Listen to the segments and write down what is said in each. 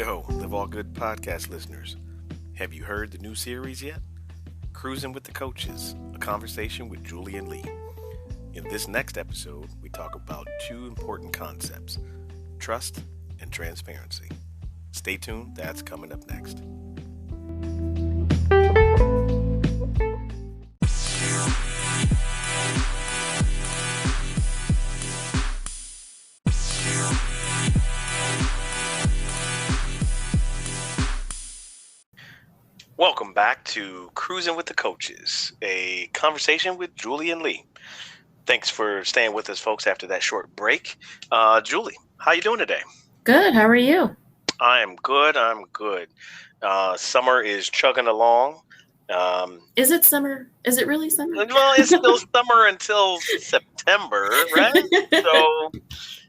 Yo, Live All Good podcast listeners. Have you heard the new series yet? Cruzin with the Coaches, a conversation with Julie and Lee. In this next episode, we talk about two important concepts, trust and transparency. Stay tuned, that's coming up next. Welcome back to Cruzin with the Coaches, a conversation with Julie and Lee. Thanks for staying with us, folks, after that short break. Julie, how you doing today? Good. How are you? I'm good. Summer is chugging along. Is it summer? Is it really summer? Well, it's still summer until September, right?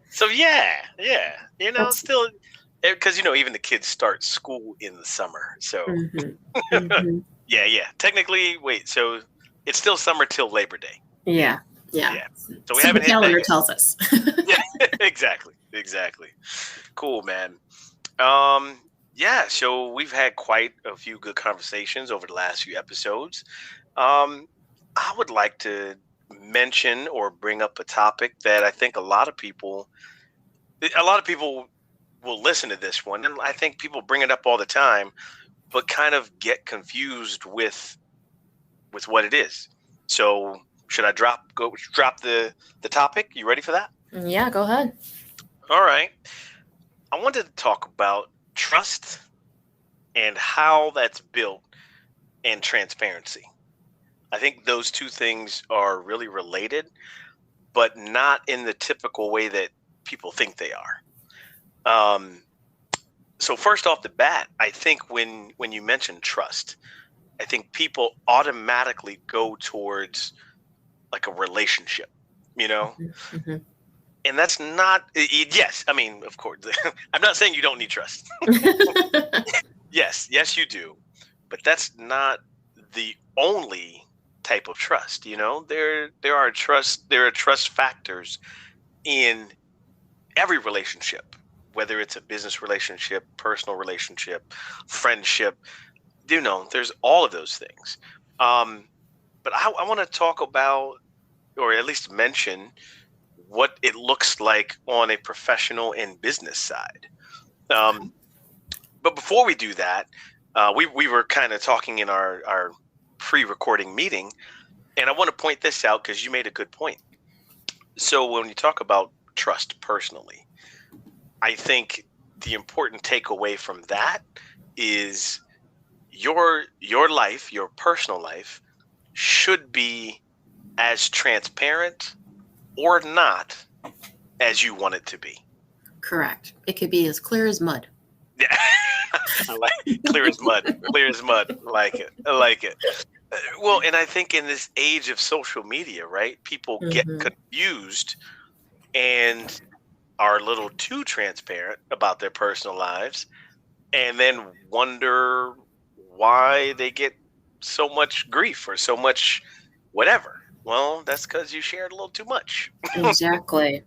So yeah. Still, because even the kids start school in the summer. So yeah. Technically, wait. So it's still summer till Labor Day. Yeah. So we haven't hit that calendar yet. tells us. Yeah, exactly. Cool, man. So we've had quite a few good conversations over the last few episodes. I would like to mention or bring up a topic that I think a lot of people will listen to this one, and I think people bring it up all the time, but kind of get confused with what it is. So should I drop the topic? You ready for that? Yeah, go ahead. All right. I wanted to talk about trust and how that's built and transparency. I think those two things are really related, but not in the typical way that people think they are. So first off the bat, I think when you mention trust, I think people automatically go towards like a relationship, Mm-hmm. and that's not, yes, I mean, of course, I'm not saying you don't need trust. Yes, you do. But that's not the only type of trust, there are trust factors in every relationship, whether it's a business relationship, personal relationship, friendship, there's all of those things. But I want to talk about, or at least mention, what it looks like on a professional and business side. But before we do that, we were kind of talking in our pre-recording meeting, and I want to point this out because you made a good point. So when you talk about trust personally, I think the important takeaway from that is your life, your personal life, should be as transparent or not as you want it to be. Correct. It could be as clear as mud. Yeah, I like clear as mud. Clear as mud. I like it. Well, and I think in this age of social media, right, people get confused and are a little too transparent about their personal lives, and then wonder why they get so much grief or so much whatever. Well, that's because you shared a little too much. Exactly.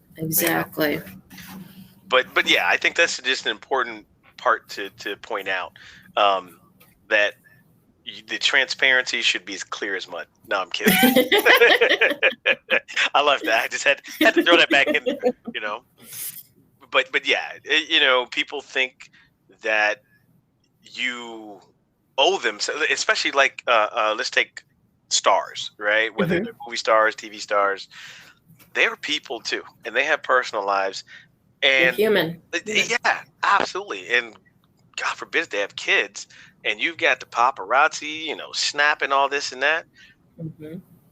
But yeah, I think that's just an important part to point out, that the transparency should be as clear as mud. No, I'm kidding. I love that. I just had to throw that back in there, But yeah, people think that you owe them, especially like let's take stars, right? Whether they're movie stars, TV stars, they're people too, and they have personal lives. And they're human. Yeah, absolutely. And God forbid they have kids, and you've got the paparazzi, snapping all this and that.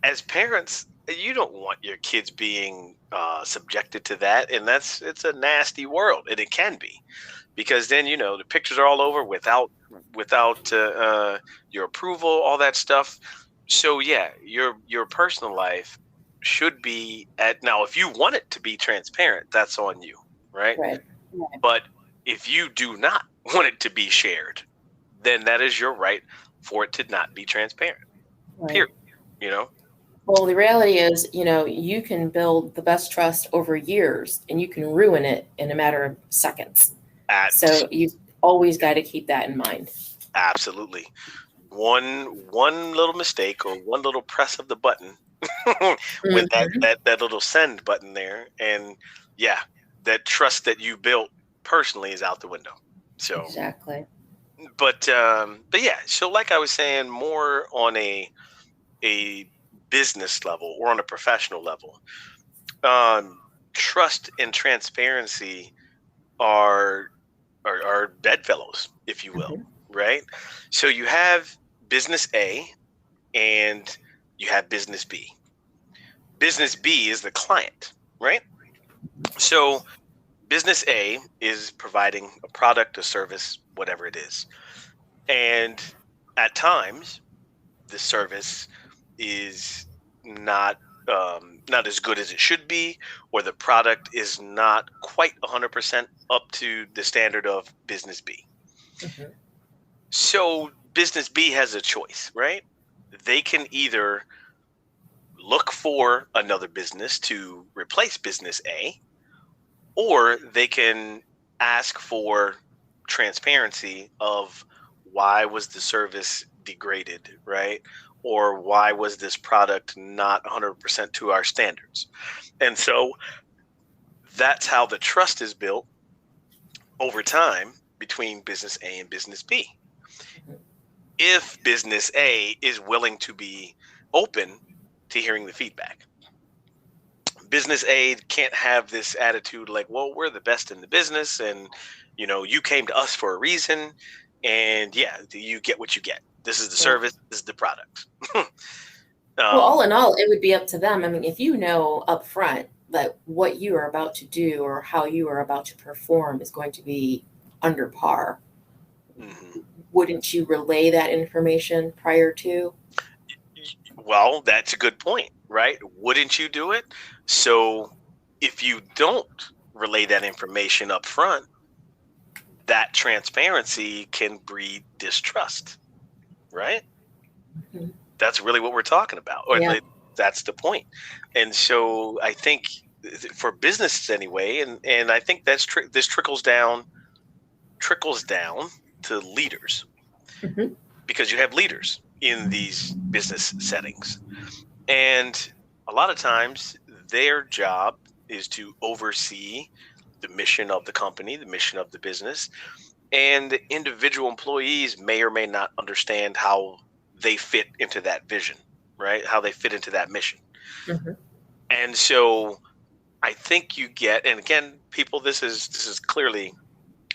As parents, you don't want your kids being subjected to that, and it's a nasty world, and it can be, because then the pictures are all over without your approval, all that stuff. So yeah, your personal life should be now. If you want it to be transparent, that's on you, right? But if you do not want it to be shared, then that is your right for it to not be transparent. Period. Well, the reality is, you can build the best trust over years, and you can ruin it in a matter of seconds. So you've always got to keep that in mind. Absolutely. One little mistake or one little press of the button with that little send button there, and yeah, that trust that you built personally is out the window. So Exactly. but yeah, so like I was saying, more on a business level or on a professional level, trust and transparency are bedfellows, if you will, right? So you have business A and you have business B. Business B is the client, right? So business A is providing a product, a service, whatever it is. And at times, the service is not not as good as it should be, or the product is not quite 100% up to the standard of business B. So business B has a choice, right? They can either look for another business to replace business A, or they can ask for transparency of why was the service degraded, right? Or why was this product not 100% to our standards? And so that's how the trust is built over time between business A and business B. If business A is willing to be open to hearing the feedback. Business A can't have this attitude like, well, we're the best in the business, and you came to us for a reason, and yeah, you get what you get. This is the service, this is the product. Well, all in all, it would be up to them. I mean, if you know up front that what you are about to do or how you are about to perform is going to be under par, wouldn't you relay that information prior to? Well, that's a good point, right? Wouldn't you do it? So if you don't relay that information up front, that transparency can breed distrust, right? That's really what we're talking about. Or that's the point. And so I think for businesses anyway, and I think this trickles down to leaders, because you have leaders in these business settings. And a lot of times their job is to oversee the mission of the company, the mission of the business, and the individual employees may or may not understand how they fit into that vision, right? How they fit into that mission. And so I think you get, and again, people, this is clearly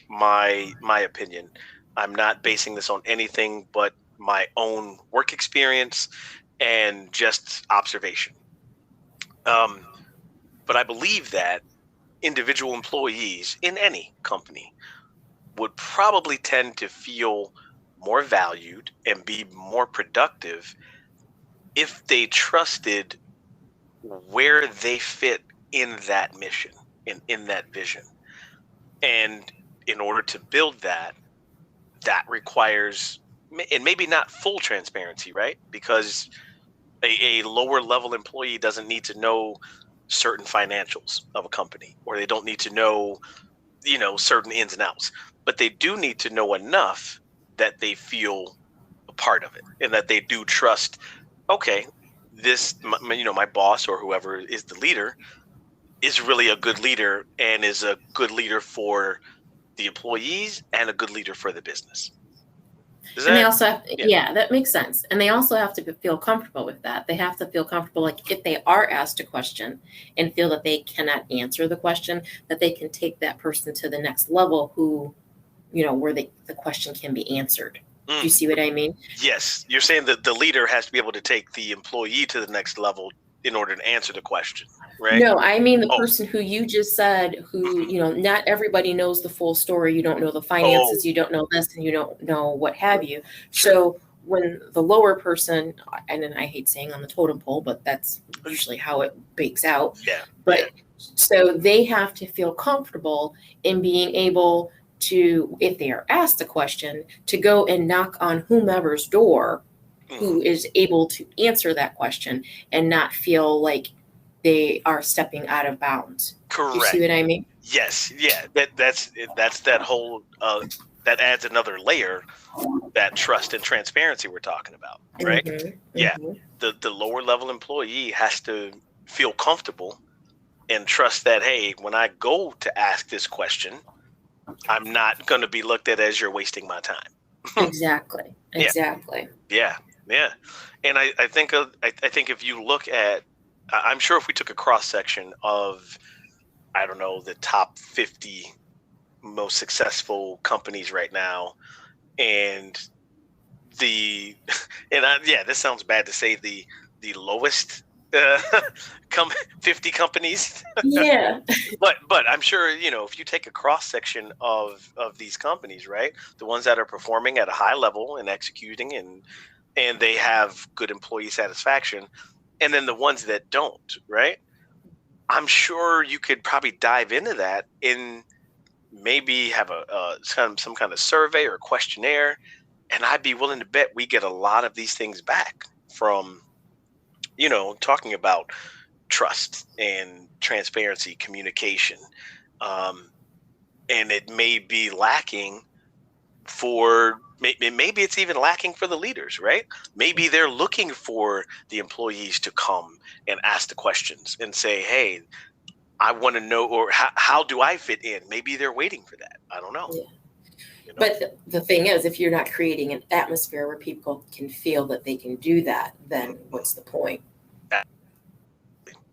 my opinion. I'm not basing this on anything but my own work experience and just observation. But I believe that individual employees in any company would probably tend to feel more valued and be more productive if they trusted where they fit in that mission and in that vision. And in order to build that requires, and maybe not full transparency, right? Because a lower level employee doesn't need to know certain financials of a company, or they don't need to know, certain ins and outs, but they do need to know enough that they feel a part of it and that they do trust, okay, this, my boss or whoever is the leader is really a good leader and is a good leader for the employees and a good leader for the business. And they also have, that makes sense. And they also have to feel comfortable with that. They have to feel comfortable, like if they are asked a question and feel that they cannot answer the question, that they can take that person to the next level who, where the question can be answered. Do you see what I mean? Yes. You're saying that the leader has to be able to take the employee to the next level in order to answer the question, right? No, I mean the person who you just said, who, not everybody knows the full story. You don't know the finances, you don't know this, and you don't know what have you. So when the lower person, and then I hate saying on the totem pole, but that's usually how it bakes out. But so they have to feel comfortable in being able to, if they are asked a question, to go and knock on whomever's door who is able to answer that question and not feel like they are stepping out of bounds. Correct. You see what I mean? Yes. Yeah. That's that whole that adds another layer, that trust and transparency we're talking about, right? Yeah. The lower level employee has to feel comfortable and trust that, hey, when I go to ask this question, I'm not going to be looked at as you're wasting my time. Exactly. Yeah. And I think if you look at, I'm sure if we took a cross section of, I don't know, the top 50 most successful companies right now, and this sounds bad to say, the lowest 50 companies. Yeah. but I'm sure, if you take a cross section of these companies, right, the ones that are performing at a high level and executing and they have good employee satisfaction, and then the ones that don't, right, I'm sure you could probably dive into that and maybe have some kind of survey or questionnaire, and I'd be willing to bet we get a lot of these things back from, talking about trust and transparency, communication. And it may be lacking maybe it's even lacking for the leaders, right? Maybe they're looking for the employees to come and ask the questions and say, hey, I want to know, or how do I fit in? Maybe they're waiting for that. I don't know. Yeah. But the thing is, if you're not creating an atmosphere where people can feel that they can do that, then what's the point?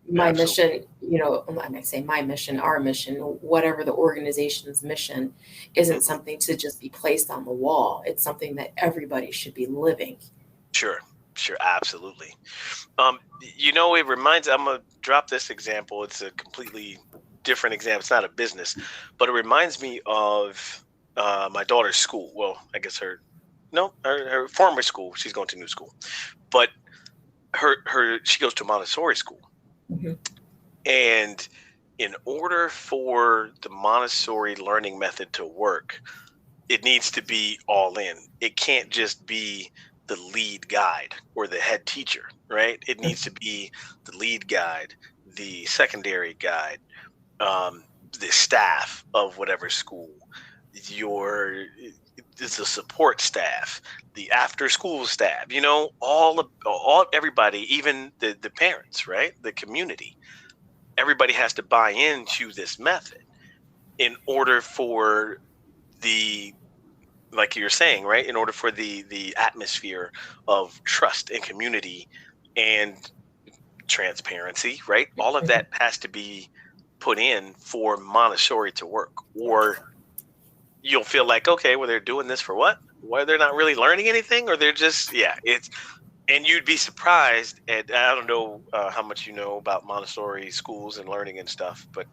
My mission, I might say my mission, our mission, whatever the organization's mission, isn't something to just be placed on the wall. It's something that everybody should be living. Sure, absolutely. It reminds, I'm going to drop this example. It's a completely different example. It's not a business, but it reminds me of my daughter's school. Well, I guess her former school. She's going to new school, but she goes to Montessori school. Mm-hmm. And in order for the Montessori learning method to work, it needs to be all in. It can't just be the lead guide or the head teacher, right? It needs to be the lead guide, the secondary guide, the staff of whatever school, the support staff, the after school staff, everybody, even the parents, right? The community, everybody has to buy into this method in order for like you're saying, right? In order for the atmosphere of trust and community and transparency, right? All of that has to be put in for Montessori to work, or you'll feel like, okay, well, they're doing this for what? Why they're not really learning anything, or they're just, and you'd be surprised. And I don't know how much you know about Montessori schools and learning and stuff, but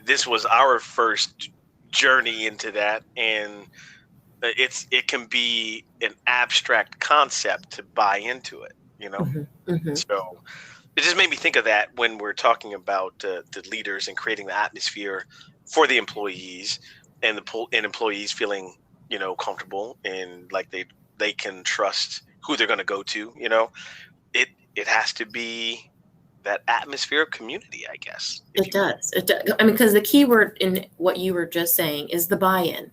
this was our first journey into that, and it can be an abstract concept to buy into it, So it just made me think of that when we're talking about the leaders and creating the atmosphere for the employees, and employees feeling, comfortable and like they can trust who they're going to go to. It has to be that atmosphere of community, I guess. It does. I mean, because the key word in what you were just saying is the buy-in.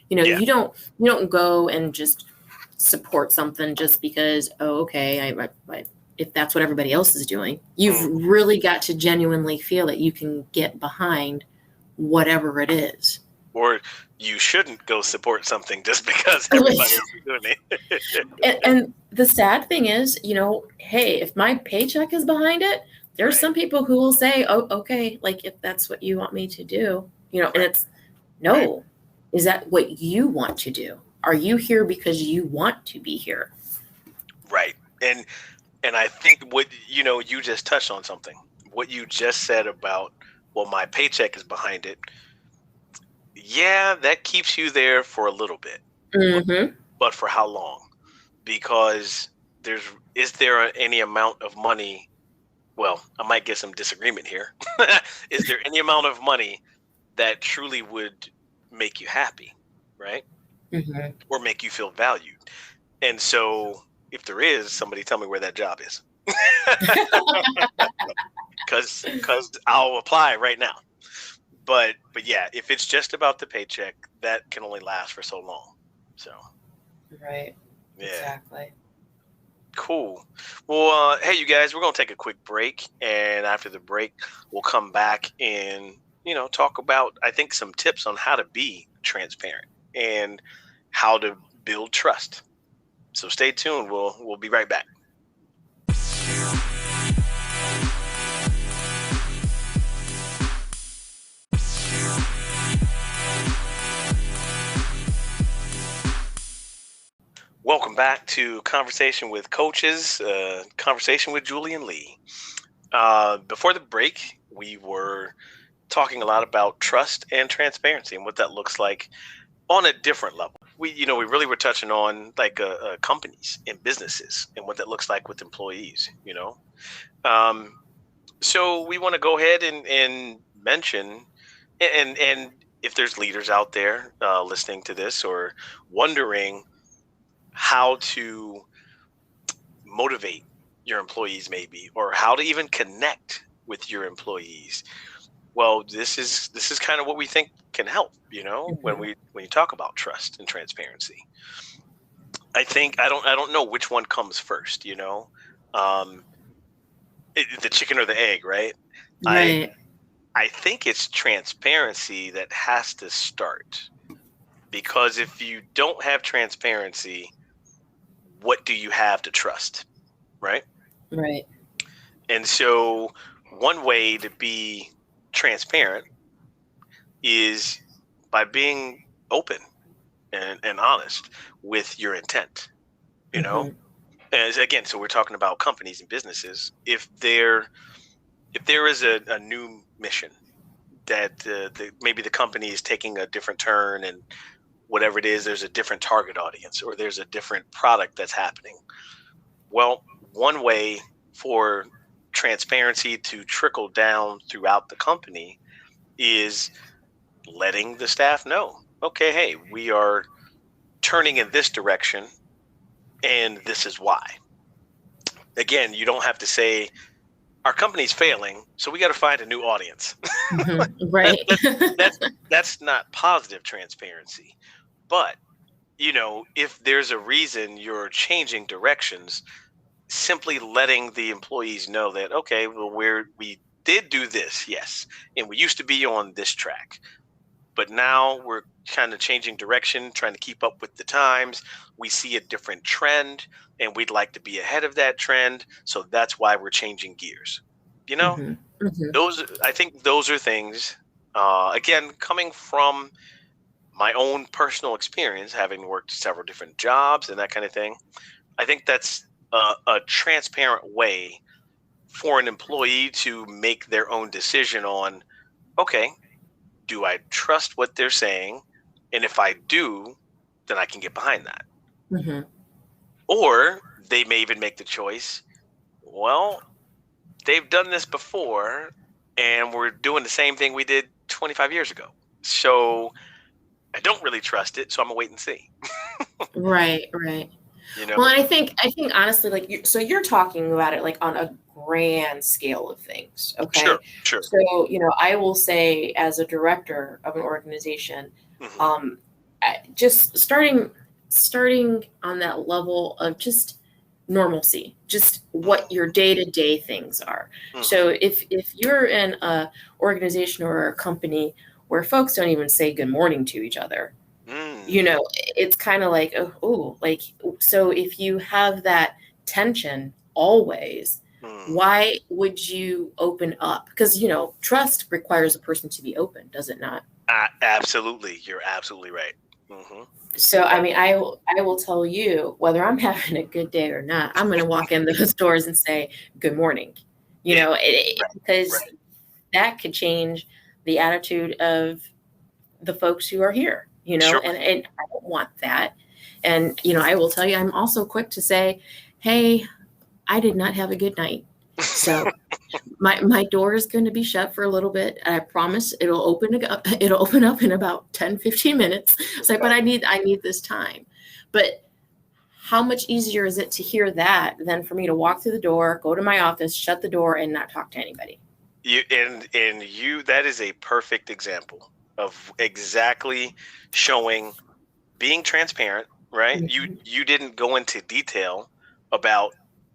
You don't go and just support something just because, okay, if that's what everybody else is doing. You've really got to genuinely feel that you can get behind whatever it is. Or you shouldn't go support something just because everybody else is doing it. and the sad thing is, hey, if my paycheck is behind it, there's some people who will say, oh, okay, like if that's what you want me to do, and it's no. Is that what you want to do? Are you here because you want to be here? Right. And I think what, you just touched on something. What you just said about, well, my paycheck is behind it. Yeah, that keeps you there for a little bit. Mm-hmm. But for how long? Because is there any amount of money? Well, I might get some disagreement here. Is there any amount of money that truly would make you happy, right? Mm-hmm. Or make you feel valued? And so if there is, somebody tell me where that job is. Because I'll apply right now. But yeah, if it's just about the paycheck, that can only last for so long. So Right. yeah. Exactly. Cool. Well, hey, you guys, we're going to take a quick break. And after the break, we'll come back and, talk about, I think, some tips on how to be transparent and how to build trust. So stay tuned. We'll be right back. Welcome back to Conversation with Coaches, Conversation with Julian Lee. Before the break, we were talking a lot about trust and transparency and what that looks like on a different level. We really were touching on like companies and businesses and what that looks like with employees. So we want to go ahead and mention and if there's leaders out there listening to this or wondering how to motivate your employees maybe, or how to even connect with your employees. Well, this is kind of what we think can help, when you talk about trust and transparency. I think I don't know which one comes first, the chicken or the egg, right? Right. I think it's transparency that has to start, because if you don't have transparency, what do you have to trust, right? Right. And so one way to be transparent is by being open and honest with your intent, As again, so we're talking about companies and businesses. If there is a new mission that maybe the company is taking a different turn, and whatever it is, there's a different target audience, or there's a different product that's happening. Well, one way for transparency to trickle down throughout the company is letting the staff know, okay, hey, we are turning in this direction and this is why. Again, you don't have to say our company's failing, so we got to find a new audience. Right. That's not positive transparency. But, if there's a reason you're changing directions, simply letting the employees know that, okay, well, we did do this, yes, and we used to be on this track, but now we're kind of changing direction, trying to keep up with the times. We see a different trend, and we'd like to be ahead of that trend, so that's why we're changing gears. I think those are things, again, coming from my own personal experience, having worked several different jobs and that kind of thing. I think that's a transparent way for an employee to make their own decision on, okay, do I trust what they're saying? And if I do, then I can get behind that. Or they may even make the choice, well, they've done this before and we're doing the same thing we did 25 years ago. So I don't really trust it. So I'm gonna wait and see. Right. Well, and I think honestly, like, so you're talking about it like on a grand scale of things. Okay. Sure. So, I will say, as a director of an organization, just starting on that level of just normalcy, just what your day-to-day things are. So if you're in a organization or a company where folks don't even say good morning to each other, it's kind of like, so if you have that tension always, why would you open up? Because, trust requires a person to be open, does it not? Absolutely. You're absolutely right. So, I mean, I will tell you, whether I'm having a good day or not, I'm going to walk in those doors and say, good morning, because that could change the attitude of the folks who are here, and I don't want that. And, I will tell you, I'm also quick to say, hey, I did not have a good night. So my door is going to be shut for a little bit. I promise it'll open up in about 10, 15 minutes. So, but I need this time. But how much easier is it to hear that than for me to walk through the door, go to my office, shut the door, and not talk to anybody? you that is a perfect example of exactly showing being transparent, right? Mhm. You didn't go into detail about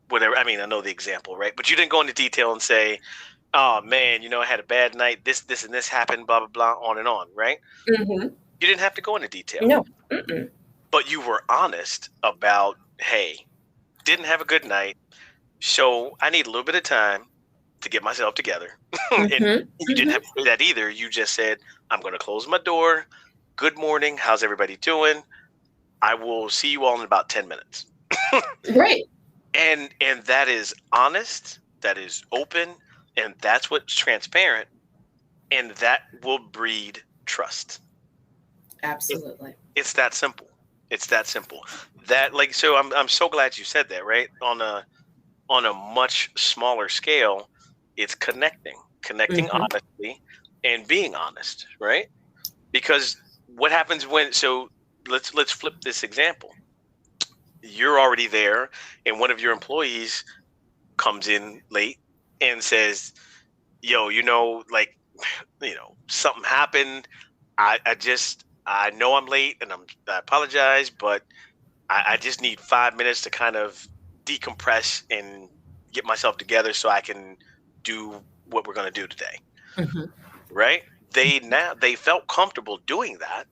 whatever. I mean, I know the example, right? But you didn't go into detail and say, "Oh man, I had a bad night. This and this happened. Blah blah blah." On and on, right? Mhm. You didn't have to go into detail, No. Mm-mm. but you were honest about, hey, didn't have a good night, so I need a little bit of time to get myself together. And Mhm. you didn't Mhm. have to do that either. You just said, I'm going to close my door. Good morning. How's everybody doing? I will see you all in about 10 minutes. Right. And that is honest, that is open, and that's what's transparent, and that will breed trust. It, Absolutely. it's that simple. It's that simple. That like so I'm so glad you said that, right? On a much smaller scale, it's connecting Mhm. honestly and being honest, right? Because what happens when so let's flip this example. You're already there and one of your employees comes in late and says, "Yo, like, something happened. I know I'm late and I apologize, but I just need 5 minutes to kind of decompress and get myself together so I can do what we're going to do today." Mhm. Right? They felt comfortable doing that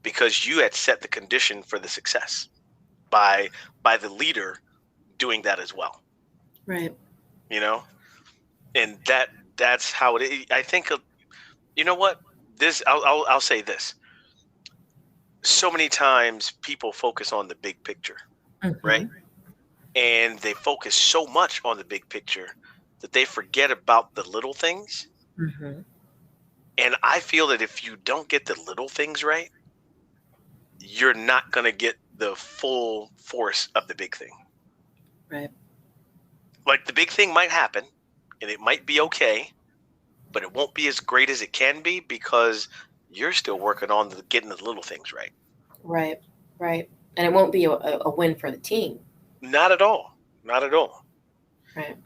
because you had set the condition for the success by the leader doing that as well. Right. You know, and that's how it is. I think you know what this I'll say this. So many times people focus on the big picture, right? Mhm. And they focus so much on the big picture that they forget about the little things. Mhm. And I feel that if you don't get the little things right, you're not going to get the full force of the big thing. Right. Like the big thing might happen and it might be okay, but it won't be as great as it can be because you're still working on getting the little things right. Right. Right. And it won't be a win for the team. Not at all. Not at all. Right.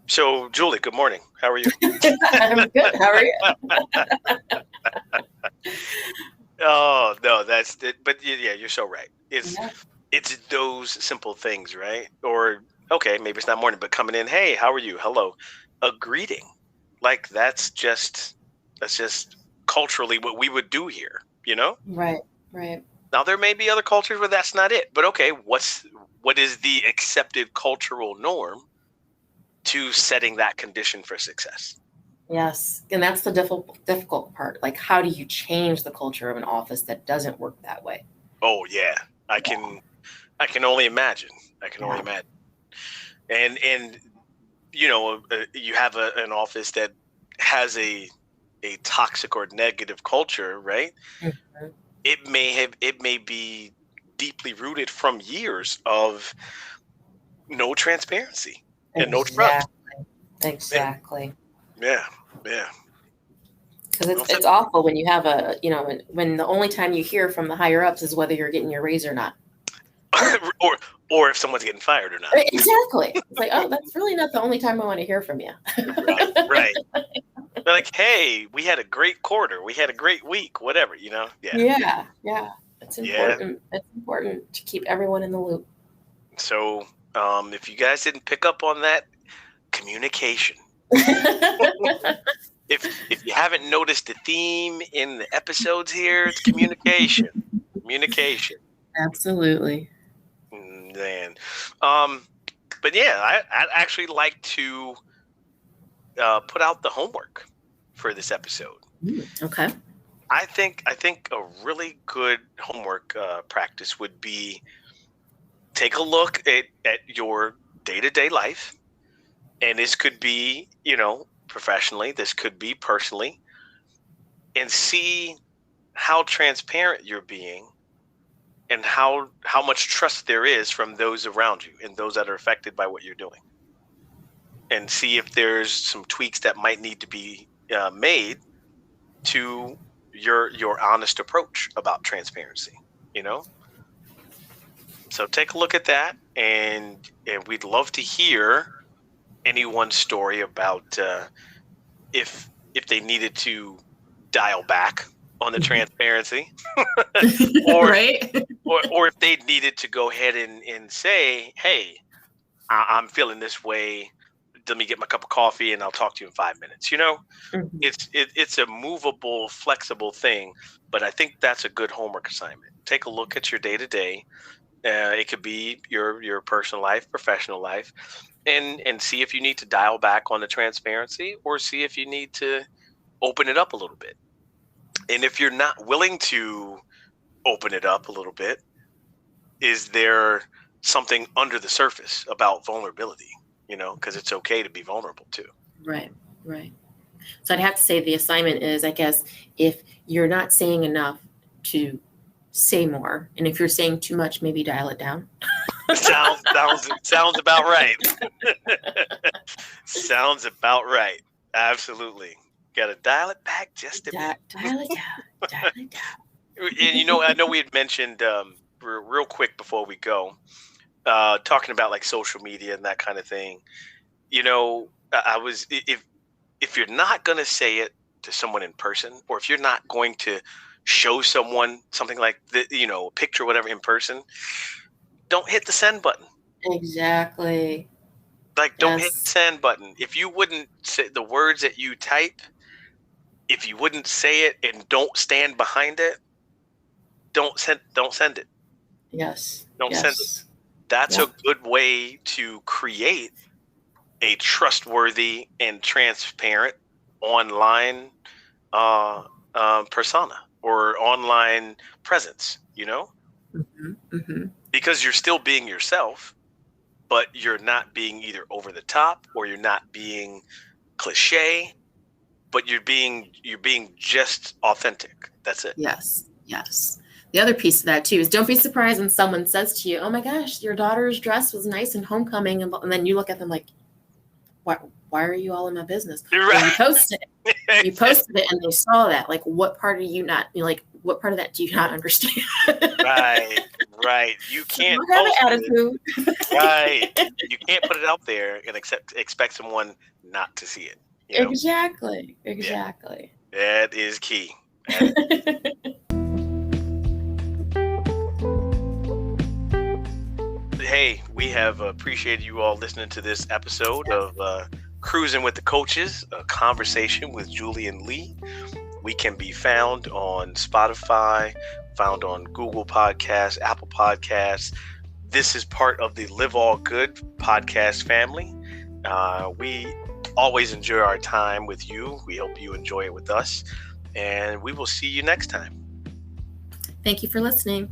So, Julie, good morning. How are you? I'm good. How are you? Oh, no, that's it. But yeah, you're so right. Yeah. It's those simple things, right? Or okay, maybe it's not morning, but coming in, hey, how are you? Hello. A greeting. Like that's just culturally what we would do here, you know? Right. Right. Now there may be other cultures where that's not it, but okay, what is the accepted cultural norm to setting that condition for success? Yes. And that's the difficult part. Like, how do you change the culture of an office that doesn't work that way? Oh yeah, I Yeah. can I can only imagine. I can only Yeah. imagine. And you have an office that has a toxic or negative culture, right? Mhm. It may be deeply rooted from years of no transparency and no trust. Exactly. And Exactly. yeah, yeah. Because Well said. it's awful when you have when the only time you hear from the higher ups is whether you're getting your raise or not. or if someone's getting fired or not. Exactly. It's like, oh, that's really not the only time I want to hear from you. Right, right. They're like, hey, we had a great quarter, we had a great week, whatever, Yeah, Yeah, yeah. It's yeah. important. It's important to keep everyone in the loop. So, if you guys didn't pick up on that, communication. If you haven't noticed the theme in the episodes here, it's communication. Communication. Absolutely. Man. Um, but yeah, I'd actually like to put out the homework for this episode. Okay. I think a really good homework practice would be take a look at your day-to-day life, and this could be professionally, this could be personally, and see how transparent you're being and how much trust there is from those around you and those that are affected by what you're doing, and see if there's some tweaks that might need to be made to your honest approach about transparency. You know, so take a look at that, and we'd love to hear anyone's story about if they needed to dial back on the transparency, or right? or if they needed to go ahead and say, hey, I'm feeling this way. Let me get my cup of coffee and I'll talk to you in 5 minutes. Mhm. It's a movable, flexible thing, but I think that's a good homework assignment. Take a look at your day to day. It could be your personal life, professional life, and see if you need to dial back on the transparency, or see if you need to open it up a little bit. And if you're not willing to open it up a little bit, is there something under the surface about vulnerability? Because it's okay to be vulnerable too. Right, right. So I'd have to say the assignment is, I guess, if you're not saying enough, to say more. And if you're saying too much, maybe dial it down. Sounds about right. Sounds about right. Absolutely. Got to dial it back just a bit. Dial it down. Dial it down. And I know we had mentioned real quick before we go, talking about like social media and that kind of thing. I was, if you're not going to say it to someone in person, or if you're not going to show someone something like a picture or whatever in person, don't hit the send button. Exactly. Like, don't hit the send button. If you wouldn't say the words that you type, if you wouldn't say it and don't stand behind it, don't send it. Yes. Don't send it. That's a good way to create a trustworthy and transparent online persona or online presence, Mm-hmm. Mm-hmm. because you're still being yourself, but you're not being either over the top or you're not being cliche, but you're being just authentic. That's it. Yes. Yes. The other piece of that too is, don't be surprised when someone says to you, "Oh my gosh, your daughter's dress was nice in homecoming," and then you look at them like, "Why are you all in my business?" Right. Well, you posted it. You posted it, and they saw that. Like, what part are you not? What part of that do you not understand? Right. You can't What kind of attitude? Right. You can't put it out there and expect someone not to see it. Exactly. Yeah. That is key. Hey, we have appreciated you all listening to this episode of Cruzin with the Coaches, a conversation with Julie and Lee. We can be found on Spotify, found on Google Podcasts, Apple Podcasts. This is part of the Live All Good podcast family. We always enjoy our time with you. We hope you enjoy it with us, and we will see you next time. Thank you for listening.